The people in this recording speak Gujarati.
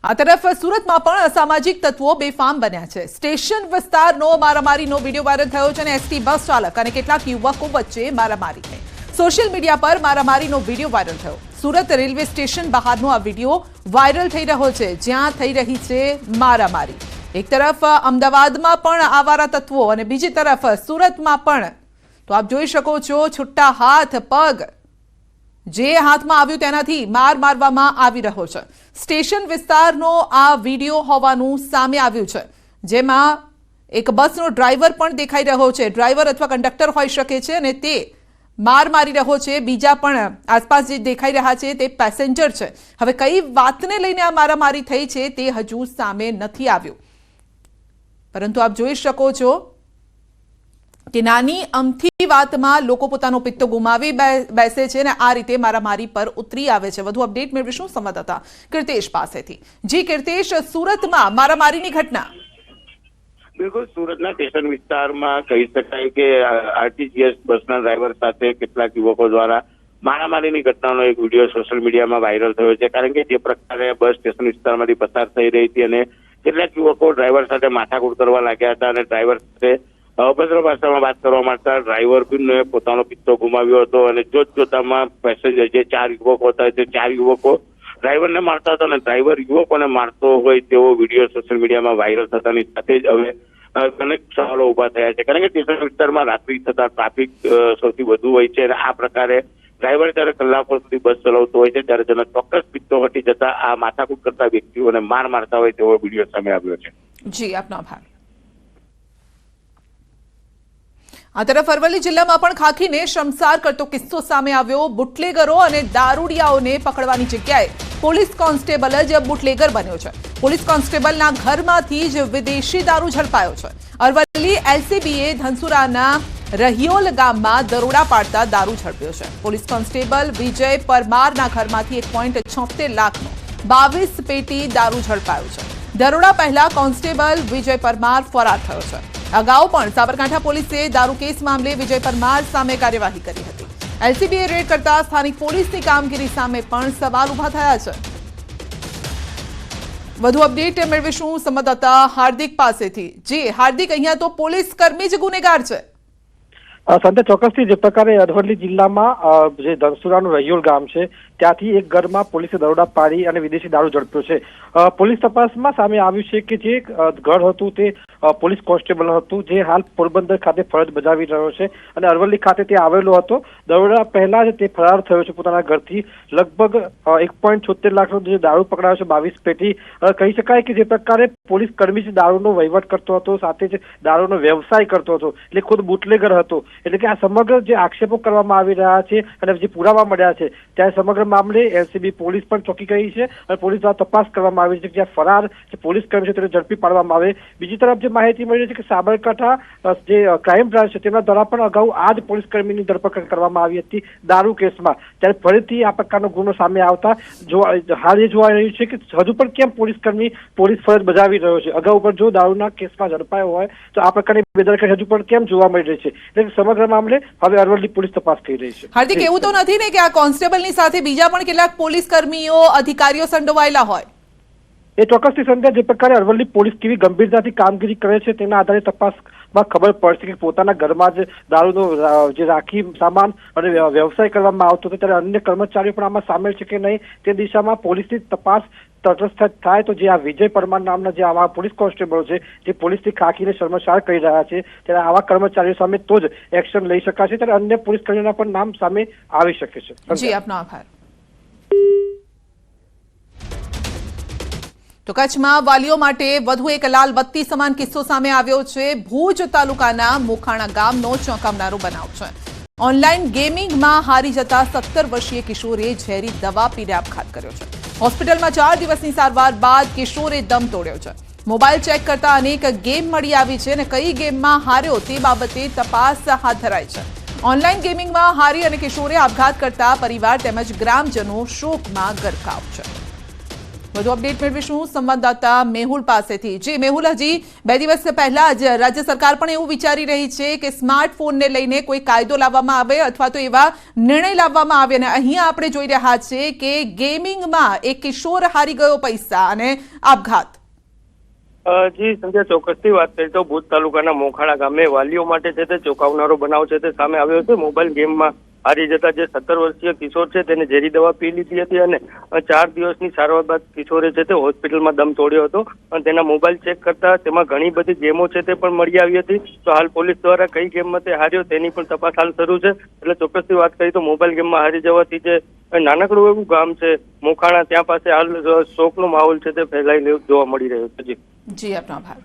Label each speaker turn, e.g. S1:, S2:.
S1: આ તરફ સુરતમાં પણ અસામાજિક તત્વો બેફામ બન્યા છે। સ્ટેશન વિસ્તારનો મારામારીનો વિડીયો વાયરલ થયો છે અને એસટી બસ ચાલક અને કેટલાક યુવકો વચ્ચે મારામારી થઈ। સોશિયલ મીડિયા પર મારામારીનો વિડીયો વાયરલ થયો। સુરત રેલવે સ્ટેશન બહારનો આ વિડીયો વાયરલ થઈ રહ્યો છે, જ્યાં થઈ રહી છે મારામારી। એક તરફ અમદાવાદમાં પણ આવારા તત્વો અને બીજી તરફ સુરતમાં પણ તો આપ જોઈ શકો છો છુટ્ટા હાથ પગ જે હાથમાં આવ્યું તેનાથી માર મારવામાં આવી રહ્યો છે। સ્ટેશન વિસ્તારનો આ વિડીયો હોવાનું સામે આવ્યું છે, જેમાં એક બસનો ડ્રાઈવર પણ દેખાઈ રહ્યો છે। ડ્રાઈવર અથવા કંડક્ટર હોઈ શકે છે અને તે માર મારી રહ્યો છે। બીજા પણ આસપાસ જે દેખાઈ રહ્યા છે તે પેસેન્જર છે। હવે કઈ વાતને લઈને આ મારામારી થઈ છે તે હજુ સામે નથી આવ્યું, પરંતુ આપ જોઈ શકો છો કે નાની અમથી વાતમાં લોકો પોતાનો પિત્તો ગુમાવી બેસે છે અને આ રીતે મારામારી પર ઉતરી આવે છે। વધુ અપડેટ મેળવીશું સંવાદદાતા કીર્તેશ પાસેથી। જી કીર્તેશ, સુરતમાં મારામારીની ઘટના।
S2: બિલકુલ, સુરતના સ્ટેશન વિસ્તારમાં કહી શકાય કે આરટીજીએસ બસના ડ્રાઈવર સાથે કેટલાક યુવકો દ્વારા મારામારીની ઘટનાનો એક વિડીયો સોશિયલ મીડિયામાં વાયરલ થયો છે। કારણ કે જે પ્રકારે બસ સ્ટેશન વિસ્તારમાંથી પસાર થઈ રહી હતી અને કેટલાક યુવકો ડ્રાઈવર સાથે માથાકૂટ કરવા લાગ્યા હતા અને ડ્રાઈવર સાથે અભદ્ર ભાષામાં વાત કરવા માંગતા ડ્રાઈવર પણ પોતાનો પિત્તો ગુમાવ્યો હતો અને જોતજોતામાં પેસેન્જર જે 4 યુવકો હતા તે 4 યુવકો ડ્રાઈવરને મારતા હતા અને ડ્રાઈવર યુવકોને મારતો હોય તેવો વિડીયો સોશિયલ મીડિયામાં વાયરલ થતાની સાથે જ હવે અનેક સવાલો ઉભા થયા છે। કારણ કે સ્ટેશન વિસ્તારમાં રાત્રિ થતા ટ્રાફિક સૌથી વધુ હોય છે અને આ પ્રકારે ડ્રાઈવર જ્યારે કલાકો સુધી બસ ચલાવતો હોય છે ત્યારે તેનો ચોક્કસ પિત્તો હટી જતા આ માથાકૂટ કરતા વ્યક્તિઓને માર મારતા હોય તેવો વિડીયો સામે આવ્યો છે।
S1: જી, આપનો આભાર। આ તરફ અરવલ્લી જિલ્લામાં પણ ખાખીને શમસાર કરતો કિસ્સો સામે આવ્યો। બુટલેગરો અને દારૂડિયાઓને પકડવાની જગ્યાએ પોલીસ કોન્સ્ટેબલ જ બુટલેગર બન્યો છે। પોલીસ કોન્સ્ટેબલના ઘરમાંથી જ વિદેશી દારૂ ઝડપાયો છે। અરવલ્લી એલસીબીએ ધનસુરાના રહિયોલ ગામમાં દરોડા પાડતા દારૂ ઝડપ્યો છે। પોલીસ કોન્સ્ટેબલ વિજય પરમારના ઘરમાંથી 1.76 લાખનો 22 પેટી દારૂ ઝડપાયો છે। દરોડા પહેલા કોન્સ્ટેબલ વિજય પરમાર ફરાર થયો છે। અગાઉ પણ સાબરકાંઠા પોલીસે દારૂ કેસ મામલે વિજય પરમાર સામે કાર્યવાહી કરી હતી। એલસીબીએ રેડ કરતા સ્થાનિક પોલીસની કામગીરી સામે પણ સવાલ ઉભા થયા છે। વધુ અપડેટ મેળવીશું સંવાદદાતા હાર્દિક પાસેથી। જી હાર્દિક, અહીંયા તો પોલીસ કર્મી જ ગુનેગાર છે।
S3: સંતે ચોક્કસથી જે પ્રકારે અરવલ્લી જિલ્લામાં જે ધનસુરાનું રહિયોલ ગામ છે ત્યાંથી એક ઘરમાં પોલીસે દરોડા પાડી અને વિદેશી દારૂ ઝડપ્યો છે। પોલીસ તપાસમાં સામે આવ્યું છે કે જે ઘર હતું તે પોલીસ કોન્સ્ટેબલ હતું, જે હાલ પોરબંદર ખાતે ફરજ બજાવી રહ્યો છે અને અરવલ્લી ખાતે તે આવેલો હતો। દરોડા પહેલા જ તે ફરાર થયો છે પોતાના ઘરથી। લગભગ 1.76 લાખનો જે દારૂ પકડાયો છે, 22 પેટી। કહી શકાય કે જે પ્રકારે પોલીસ કર્મી જ દારૂનો વહીવટ કરતો હતો, સાથે જ દારૂનો વ્યવસાય કરતો હતો, એટલે ખુદ બુટલેગર હતો। એટલે કે આ સમગ્ર જે આક્ષેપો કરવામાં આવી રહ્યા છે અને જે પુરાવા મળ્યા છે ત્યારે સમગ્ર મામલે એલસીબી પોલીસ પણ ચોકી ગઈ છે અને પોલીસ દ્વારા તપાસ કરવામાં આવી છે કે જ્યાં ફરાર જે પોલીસ કર્મી છે તેને ઝડપી પાડવામાં આવે। બીજી તરફ જે માહિતી મળી છે કે સાબરકાંઠા જે ક્રાઇમ બ્રાન્ચ છે તેમના દ્વારા પણ અગાઉ આ જ પોલીસ કર્મીની ધરપકડ કરવામાં આવી હતી દારૂ કેસમાં। ત્યારે ફરીથી આ પ્રકારનો ગુનો સામે આવતા હાલ એ જોવા રહ્યું છે કે હજુ પણ કેમ પોલીસ કર્મી પોલીસ ફરજ બજાવી રહ્યો છે। અગાઉ પણ જો દારૂના કેસમાં ઝડપાયો હોય તો આ પ્રકારની બેદરકારી હજુ પણ કેમ જોવા મળી રહી છે, એટલે સમગ્ર મામલે હવે અરવલ્લી પોલીસ તપાસ થઈ રહી છે।
S1: હાર્દિક, એવું તો નથી ને કે આ કોન્સ્ટેબલની સાથે બીજા પણ કેટલાક પોલીસ કર્મીઓ અધિકારીઓ સંડોવાયેલા હોય?
S3: એ ચોક્કસથી સંજય, જે પ્રકારે અરવલ્લી પોલીસ કેવી ગંભીરતાથી કામગીરી કરે છે તેના આધારે તપાસમાં ખબર પડશે કે પોતાના ઘરમાં જ દારૂનો જે રાખી સામાન અને વ્યવસાય કરવામાં આવતો હતો ત્યારે અન્ય કર્મચારીઓ પણ આમાં સામેલ છે કે નહીં તે દિશામાં પોલીસની તપાસ તટસ્થ થાય તો જે આ વિજય પરમાર નામના જે આવા પોલીસ કોન્સ્ટેબલો છે જે પોલીસથી ખાખીને શર્મસાર કરી રહ્યા છે ત્યારે આવા કર્મચારીઓ સામે તો જ એક્શન લઈ શકાશે, ત્યારે અન્ય પોલીસ કર્મીઓના પણ નામ સામે આવી શકે છે।
S1: જી, આપનો આભાર। તો કચ્છમાં વાલીઓ માટે વધુ એક લાલ બત્તી સમાન કિસ્સો સામે આવ્યો છે। ભુજ તાલુકાના મોખાણા ગામનો ચોંકાવનારો બનાવ છે। ઓનલાઈન ગેમિંગમાં હારી જતા 17 વર્ષીય કિશોરે ઝેરી દવા પીને આપઘાત કર્યો છે। હોસ્પિટલમાં 4 દિવસની સારવાર બાદ કિશોરે દમ તોડ્યો છે। મોબાઈલ ચેક કરતા અનેક ગેમ મળી આવી છે અને કઈ ગેમમાં હાર્યો તે બાબતે તપાસ હાથ ધરાઈ છે। ઓનલાઈન ગેમિંગમાં હારી અને કિશોરે આપઘાત કરતા પરિવાર તેમજ ગ્રામજનો શોકમાં ગરકાવ છે। વધુ અપડેટ મેળવીશું સંવાદદાતા મેહુલ પાસેથી. જી મેહુલ, હજી 2 દિવસ પહેલા જ રાજ્ય સરકાર પણ એવું વિચારી રહી છે કે સ્માર્ટફોનને લઈને કોઈ કાયદો લાવવામાં આવે અથવા તો એવા નિર્ણય લાવવામાં આવે, અને અહીંયા આપણે જોઈ રહ્યા છે કે ગેમિંગમાં એક કિશોર હારી ગયો પૈસા અને આપઘાત.
S4: જી સંધ્યા, ચોક્કસથી વાત કરીએ તો ભુજ તાલુકાના મોખાણા ગામે વાલીઓ માટે છે તે ચોંકાવનારો બનાવ છે તે સામે આવ્યો છે. મોબાઈલ ગેમમાં હારી જતા જે 17 વર્ષીય કિશોર છે તેને ઝેરી દવા પી લીધી હતી અને 4 દિવસની સારવાર બાદ કિશોરે છે તે હોસ્પિટલમાં દમ તોડ્યો હતો. અને તેના મોબાઈલ ચેક કરતા તેમાં ઘણી બધી ગેમો છે તે પણ મળી આવી હતી. તો હાલ પોલીસ દ્વારા કઈ ગેમમાં તે હાર્યો તેની પણ તપાસ હાલ શરૂ છે. એટલે ચોક્કસથી વાત કરીએ તો મોબાઈલ ગેમમાં હારી જવાથી જે નાનકડું એવું ગામ છે મોખાણા, ત્યાં પાસે હાલ શોકનો માહોલ છે તે ફેલાઈ જોવા મળી રહ્યો છે.
S1: જી આપનો આભાર.